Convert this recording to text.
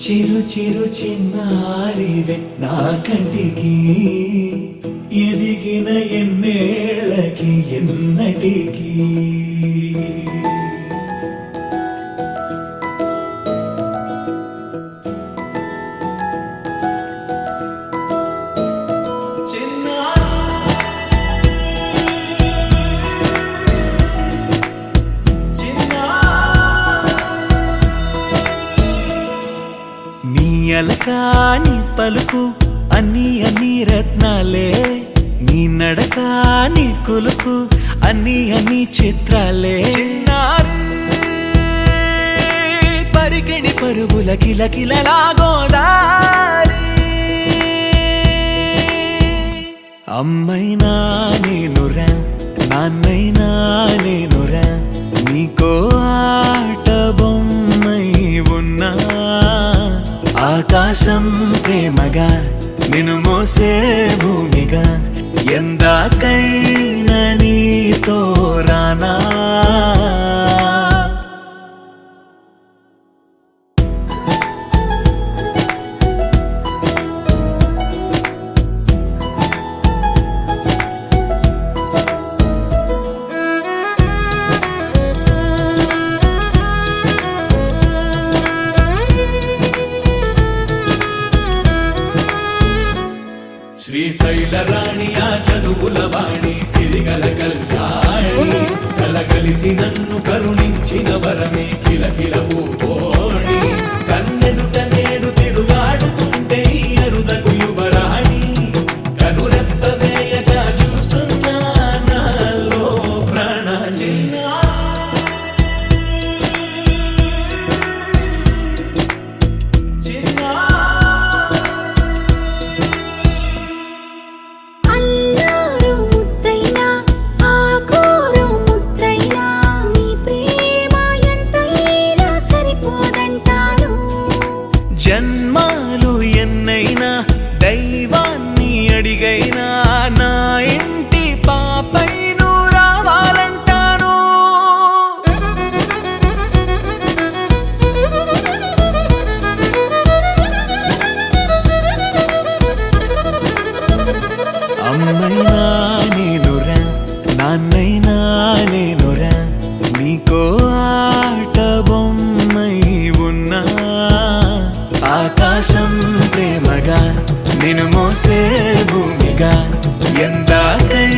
చిరు చిరు చిన్నారివే నా కంటికి ఎదిగిన ఎన్నేళ్ళకి ఎన్నటికి అలకాని పలుకు అన్ని అన్ని రత్నాలే నీ నడకాని కులుకు అన్ని అన్ని చిత్రాలే చిన్నారు పరికిణి పరుగుల కిలకిలలాగోదారి అమ్మైనా నేనురా నాన్నైనా నేనురా నీకో ఆట బొమ్మై ఉన్నా ఆకాశం ప్రేమగా నిన్ను మోసే భూమిగా ఎందాకైనా నీతో రానా శ్రీశైల రాణి ఆ చదువుల వాణి సిరిగల కళ్యాణి కలగలిసి నన్ను కరుణించిన వరమే కిలకిల పూకోణి కన్నెదుట నేడు తిరుగాడుతుంటే అరుదకు యువరాణి కనురెప్ప వేయగా చూస్తున్నా నాలో ప్రాణ జన్మాలు ఎన్నైనా దైవాన్ని అడిగైనా నా ఇంటి పాపై నువ్వు రావాలంటాను అమ్మైనా నేనురా నాన్నైనా నేనురా నీకో ఆట బొమ్మై ఉన్నా ఆకాశం ప్రేమగా నిన్ను మోసే భూమిగా ఎందాకై